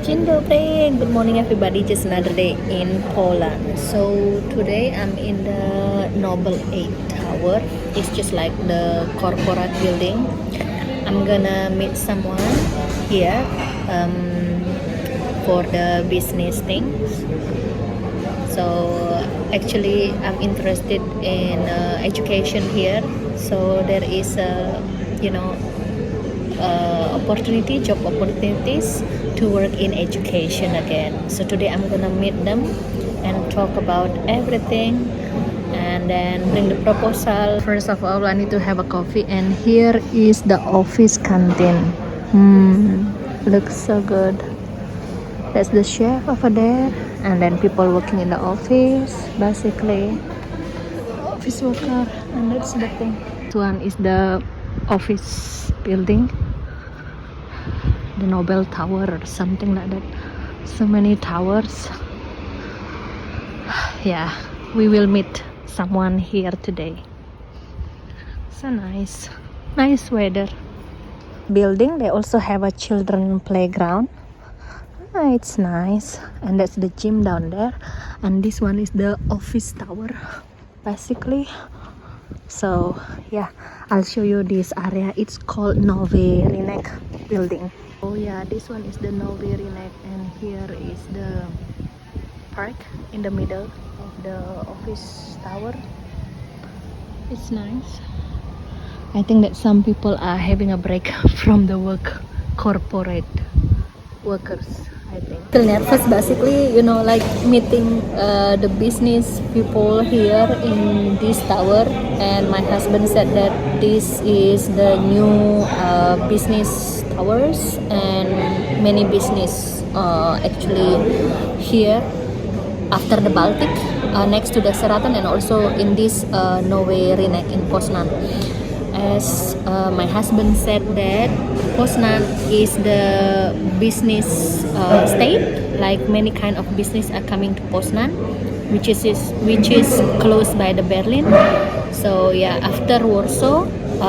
Dzień dobry, good morning everybody, just another day in Poland. So today I'm in the Noble 8 Tower. It's just like the corporate building. I'm gonna meet someone here for the business things. So actually I'm interested in education here. So there is a, job opportunities to work in education again. So today I'm gonna meet them and talk about everything and then bring the proposal. First of all, I need to have a coffee, and here is the office canteen. Looks so good. That's the chef over there, and then people working in the office, basically office worker, and that's the thing. This one is the office building, the Nobel Tower or something like that. So many towers. Yeah, we will meet someone here today. So nice weather. Building, they also have a children playground. It's nice, and that's the gym down there, and this one is the office tower basically. So yeah, I'll show you this area. It's called Nowy Rynek building. Oh yeah, this one is the Nowy Rynek, and here is the park in the middle of the office tower. It's nice. I think that some people are having a break from the work, corporate workers, I think. Feel nervous basically, like meeting the business people here in this tower, and my husband said that this is the new business towers, and many business actually here after the Baltic, next to the Sheraton, and also in this Nowy Rynek in Poznan. As my husband said that Poznan is the business state, like many kind of business are coming to Poznan, which is close by the Berlin. So yeah, after Warsaw,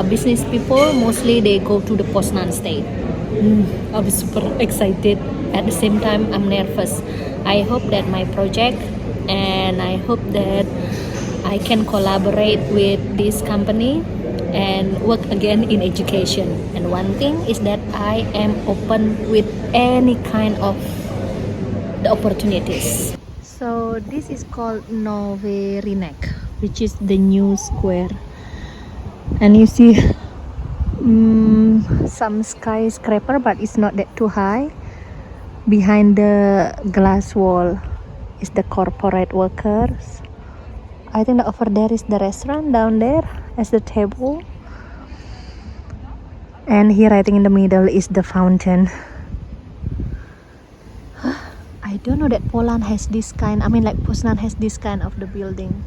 business people mostly they go to the Poznan state. I'm super excited. At the same time, I'm nervous. I hope that my project, and I hope that I can collaborate with this company and work again in education. And one thing is that I am open with any kind of the opportunities. So this is called Nowy Rynek, which is the new square, and you see some skyscraper, but it's not that too high. Behind the glass wall is the corporate workers. I think that over there is the restaurant down there as the table. And here I think in the middle is the fountain. I don't know that Poland has this kind, Poznan has this kind of the building.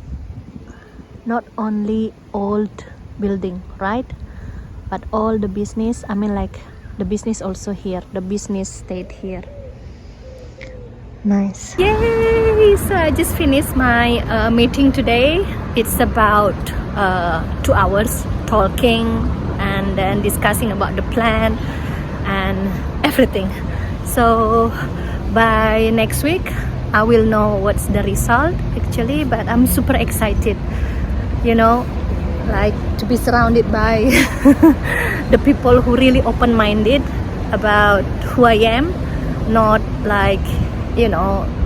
Not only old building, right? But all the business, the business also here. The business stayed here. Nice. Yay! So I just finished my meeting today. It's about 2 hours talking and then discussing about the plan and everything. So by next week I will know what's the result actually, but I'm super excited, like to be surrounded by the people who really open-minded about who I am, not like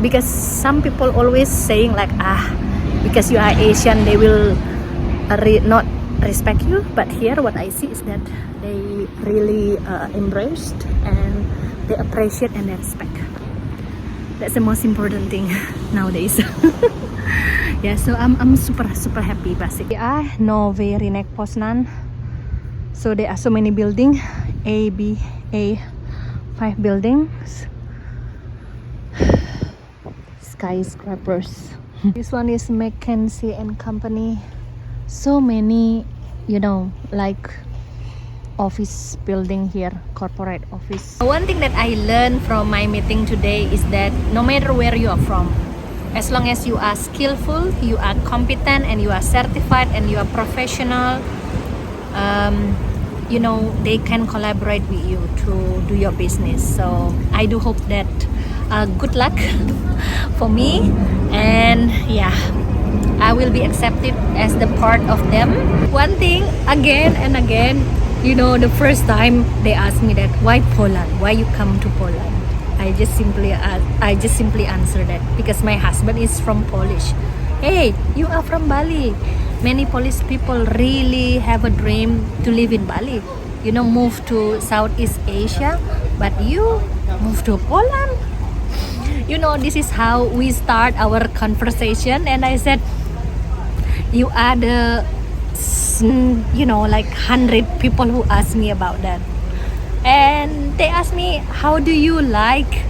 because some people always saying like because you are Asian they will not respect you, but here what I see is that they really embraced and they appreciate and they respect. That's the most important thing nowadays. Yeah, so I'm super happy basically. Nowy Rynek Poznan. So there are so many buildings, A, B, A, 5 buildings. Skyscrapers. This one is McKinsey and Company. So many, like office building here, corporate office. One thing that I learned from my meeting today is that no matter where you are from, as long as you are skillful, you are competent, and you are certified, and you are professional, they can collaborate with you to do your business. So I do hope that good luck for me, and yeah, I will be accepted as the part of them. One thing again and again, you know, the first time they asked me that, why Poland? Why you come to Poland? I just simply answer that because my husband is from Polish. Hey, you are from Bali. Many Polish people really have a dream to live in Bali. You know, move to Southeast Asia, but you move to Poland. You know, this is how we start our conversation, and I said, you are the, you know, like 100 people who ask me about that, and they ask me, how do you like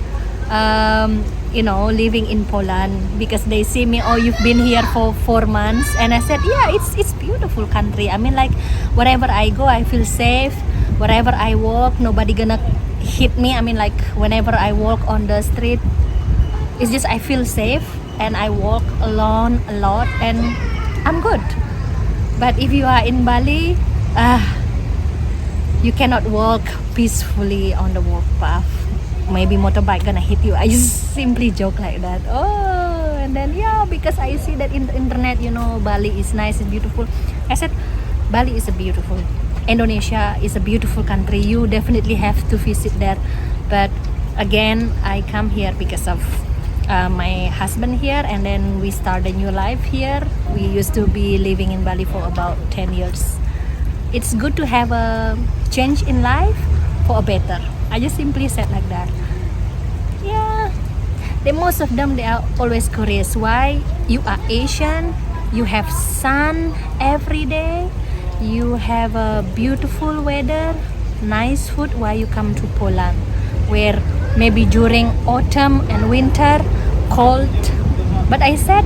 you know, living in Poland? Because they see me, oh, you've been here for 4 months, and I said, yeah, it's beautiful country. I mean, like, wherever I go I feel safe. Wherever I walk, nobody gonna hit me. I mean, like, whenever I walk on the street, it's just I feel safe, and I walk alone a lot, and I'm good. But if you are in Bali, you cannot walk peacefully on the walk path. Maybe motorbike gonna hit you. I just simply joke like that. Oh, and then yeah, because I see that in the internet, you know, Bali is nice, it's beautiful. I said, Bali is a beautiful. Indonesia is a beautiful country. You definitely have to visit there. But again, I come here because of my husband here, and then we start a new life here. We used to be living in Bali for about 10 years. It's good to have a change in life for a better. I just simply said like that. Yeah, most of them, they are always curious why you are Asian, you have sun every day, you have a beautiful weather, nice food, why you come to Poland, where maybe during autumn and winter cold. But I said,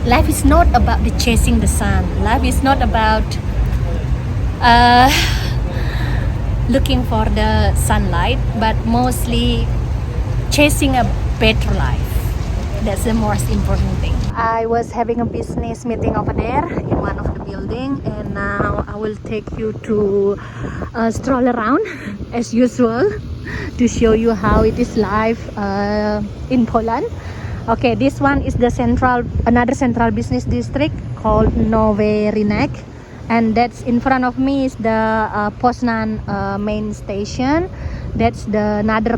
life is not about the chasing the sun. Life is not about looking for the sunlight, but mostly chasing a better life. That's the most important thing. I was having a business meeting over there in one of the building, and now I will take you to stroll around as usual to show you how it is life in Poland. Okay, this one is the another central business district called Nowy Rynek, and that's in front of me is the Poznan main station. That's the another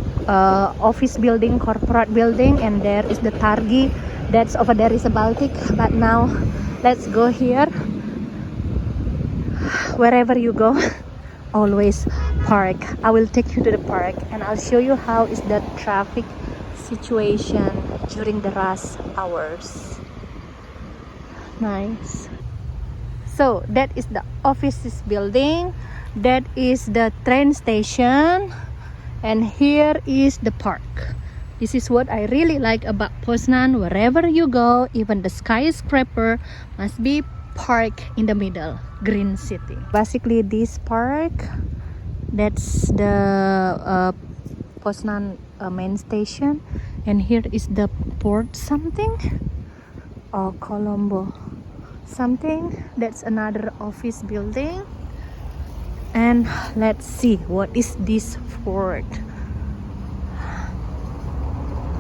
office building, corporate building, and there is the Targi. That's over there is a Baltic. But now let's go here. Wherever you go, always park. I will take you to the park, and I'll show you how is the traffic situation during the rush hours. Nice. So that is the offices building, that is the train station, and here is the park. This is what I really like about Poznan. Wherever you go, even the skyscraper must be park in the middle, green city. Basically this park, that's the Poznan main station, and here is the port something, or Colombo something. That's another office building, and let's see what is this fort.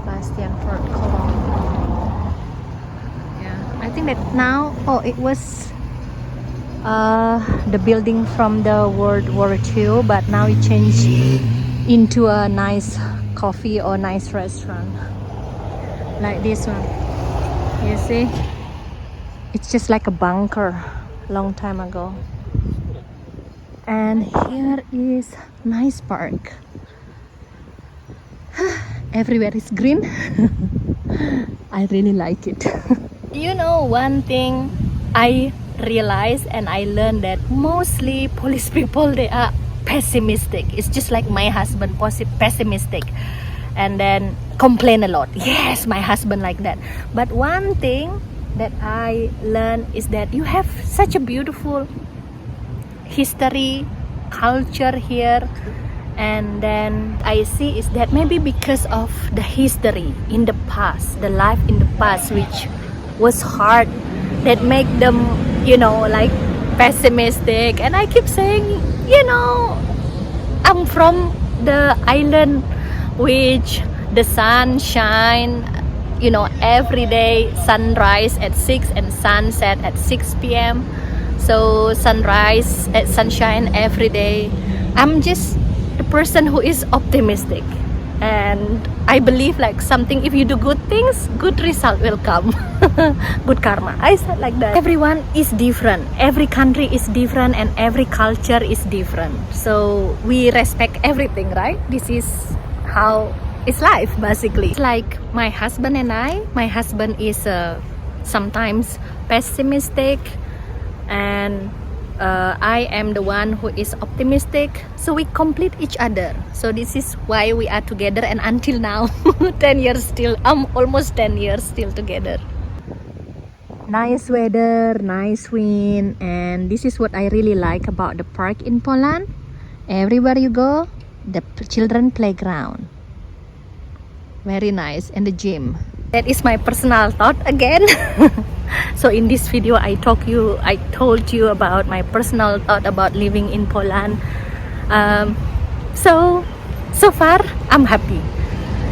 Bastian Fort Colombo. Yeah, I think that now, oh, it was the building from the World War II, but now it changed into a nice coffee or nice restaurant like this one. You see, it's just like a bunker long time ago. And here is nice park. Everywhere is green. I really like it. You know, one thing I realized and I learned, that mostly Polish people, they are pessimistic. It's just like my husband, pessimistic, and then complain a lot. Yes, my husband like that. But one thing that I learned is that you have such a beautiful history, culture here. And then I see is that maybe because of the history in the past, the life in the past, which was hard, that make them, you know, like pessimistic. And I keep saying, you know, I'm from the island which the sun shine, you know, every day. Sunrise at 6 and sunset at 6 p.m. So sunrise at sunshine every day. I'm just the person who is optimistic, and I believe like something, if you do good things, good result will come. Good karma, I said like that. Everyone is different, every country is different, and every culture is different, so we respect everything, right? This is how it's life basically. It's like my husband and my husband is sometimes pessimistic, and I am the one who is optimistic, so we complete each other. So this is why we are together, and until now 10 years still, almost 10 years still together. Nice weather, nice wind, and this is what I really like about the park in Poland. Everywhere you go, the children playground, very nice, and the gym. That is my personal thought again. So in this video I told you about my personal thought about living in Poland. So far I'm happy,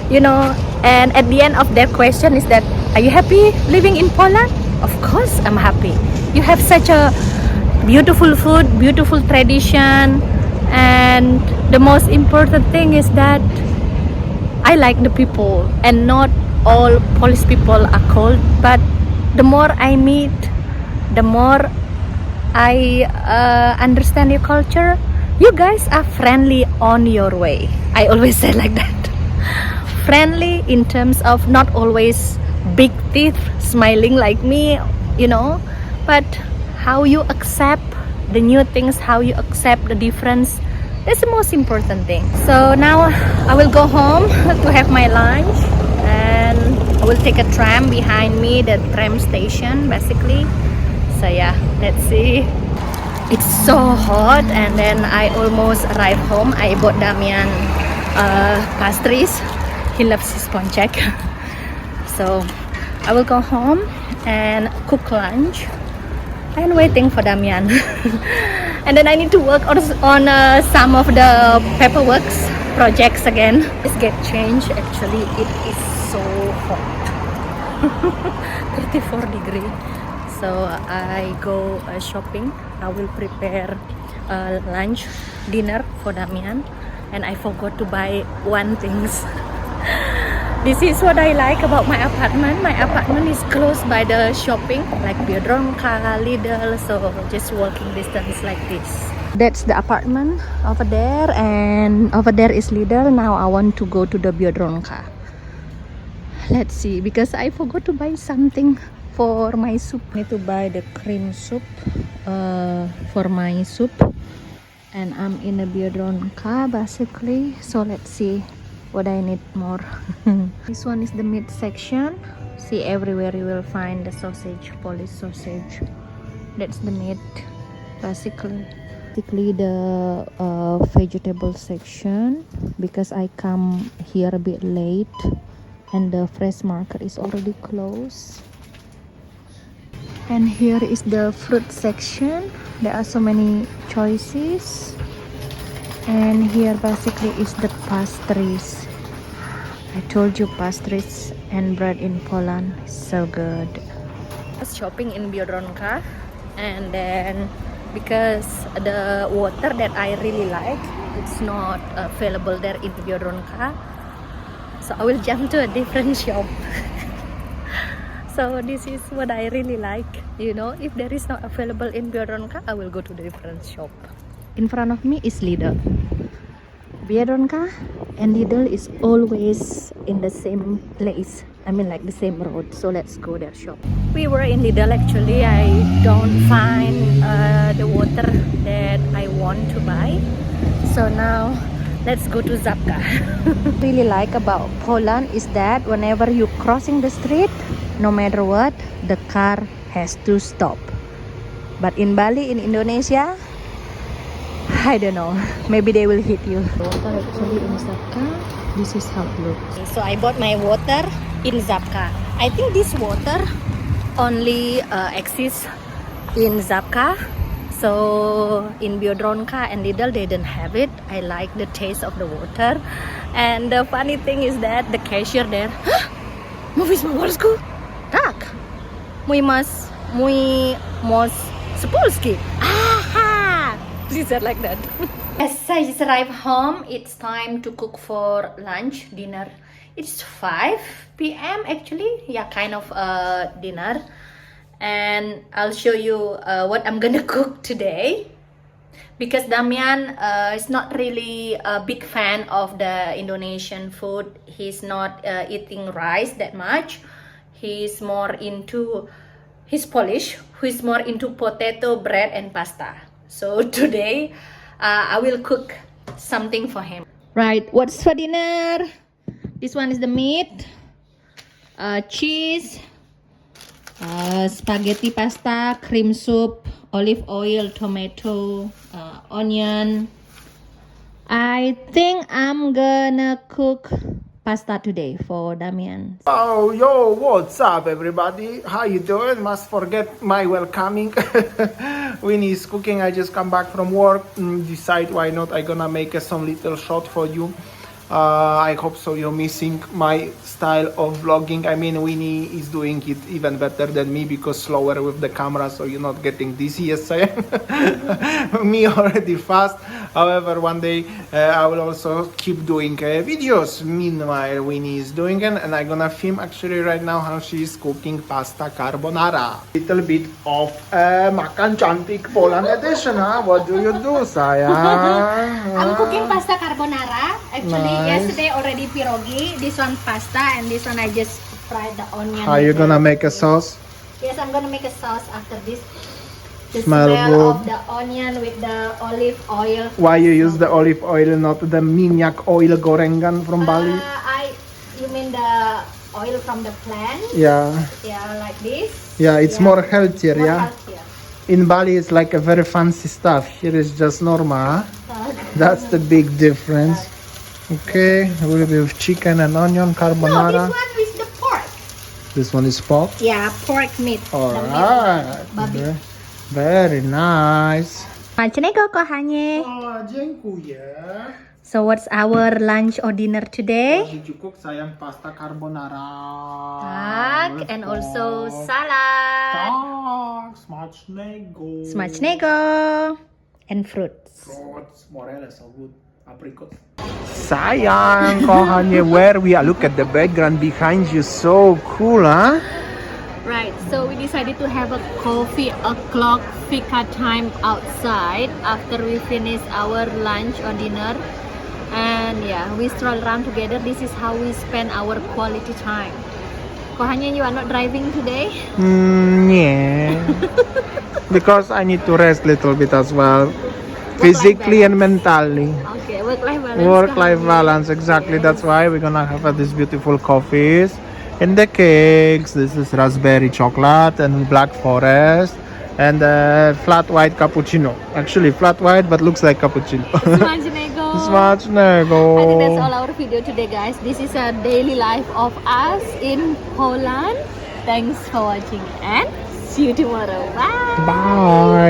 you know. And at the end of that question is that, are you happy living in Poland? Of course I'm happy. You have such a beautiful food, beautiful tradition, and the most important thing is that I like the people, and not all Polish people are cold, but the more I meet, the more I understand your culture. You guys are friendly on your way. I always say like that. Friendly in terms of not always big teeth, smiling like me, you know, but how you accept the new things, how you accept the difference. That's the most important thing. So now I will go home to have my lunch, and I will take a tram behind me, the tram station basically. So yeah, let's see. It's so hot, and then I almost arrived home. I bought Damian pastries. He loves his ponchek. So I will go home and cook lunch and waiting for Damian. And then I need to work on some of the paperwork projects again. Let's get changed. Actually, it is so hot. 34 degrees. So I go shopping. I will prepare lunch, dinner for Damian, and I forgot to buy one things. This is what I like about my apartment. My apartment is close by the shopping, like Biedronka, Lidl, so just walking distance like this. That's the apartment over there, and over there is Lidl. Now I want to go to the Biedronka. Let's see, because I forgot to buy something for my soup. I need to buy the cream soup for my soup, and I'm in the Biedronka basically. So let's see what I need more. This one is the meat section. See, everywhere you will find the sausage, Polish sausage. That's the meat basically. The vegetable section, because I come here a bit late and the fresh market is already closed. And here is the fruit section. There are so many choices. And here basically is the pastries. I told you, pastries and bread in Poland is so good. I was shopping in Biedronka, and then because the water that I really like, it's not available there in Biedronka, so I will jump to a different shop. So this is what I really like, you know. If there is not available in Biedronka, I will go to the different shop. In front of me is Lidl. Biedronka and Lidl is always in the same place. I mean, like the same road. So let's go there shop. We were in Lidl actually. I don't find the water that I want to buy. So now let's go to Żabka. Really like about Poland is that whenever you crossing the street, no matter what, the car has to stop. But in Bali, in Indonesia, I don't know, maybe they will hit you. Water actually in Żabka, this is how it looks. So I bought my water in Żabka. I think this water only exists in Żabka. So in Biodronka and Lidl they didn't have it. I like the taste of the water. And the funny thing is that the cashier there, mau Polsku? Tak. Mój mos Polski. Aha! She said like that. As I just arrived home, it's time to cook for lunch, dinner. It's 5 p.m. actually, yeah, kind of dinner. And I'll show you what I'm gonna cook today. Because Damian is not really a big fan of the Indonesian food. He's not eating rice that much. He's more into, he's Polish, who is more into potato, bread, and pasta. So today, I will cook something for him. Right, what's for dinner? This one is the meat, cheese, spaghetti pasta, cream soup, olive oil, tomato, onion. I think I'm gonna cook pasta today for Damian. Oh, yo, what's up, everybody? How you doing? Must forget my welcoming. Winnie is cooking. I just come back from work. Decide why not I gonna make some little shot for you. I hope so you're missing my style of vlogging. I mean, Winnie is doing it even better than me because slower with the camera, so you're not getting dizzy. Yes, I am. Me already fast. However, one day I will also keep doing videos. Meanwhile, Winnie is doing it, and I'm gonna film actually right now how she is cooking pasta carbonara. Little bit of Makan Cantik Poland edition, huh? What do you do, sayang? I'm cooking pasta carbonara. Actually, Nice. yesterday already pierogi. This one pasta, and this one I just fried the onion. How you gonna make a sauce? Yes, I'm gonna make a sauce after this. The Smell smell good. of the onion with the olive oil. Why you use the olive oil, not the minyak oil gorengan from Bali? You mean the oil from the plant? Yeah, Yeah, like this. yeah, it's more healthier, More yeah. healthier. In Bali, it's like a very fancy stuff. Here is just normal. Huh? That's the big difference. Okay, a little bit of chicken and onion No, carbonara. this one is the pork. This one is pork. Yeah, pork meat. All The meat. right. Babi. Very nice. Smacznego, kochanie. Oh, dziękuję. So what's our lunch or dinner today? Did you cook, sayang, pasta carbonara? Tak, with and also pork. salad. Tak, smacznego. Smacznego. And fruits. Fruits, morele, so good. Apricots. Sayang, kochanie, where we are. Look at the background behind you. So cool, huh? Right, so we decided to have a coffee o'clock fika time outside after we finish our lunch or dinner. And yeah, we stroll around together. This is how we spend our quality time. Kohanya, you are not driving today? Yeah. Because I need to rest a little bit as well. Physically and mentally. Okay, work-life balance. Work-life balance, exactly. That's why we're gonna have these beautiful coffees. And the cakes, this is raspberry chocolate and black forest. And flat white cappuccino. Actually flat white, but looks like cappuccino. Smacznego. Smacznego. I think that's all our video today, guys. This is a daily life of us in Poland. Thanks for watching and see you tomorrow. Bye. Bye.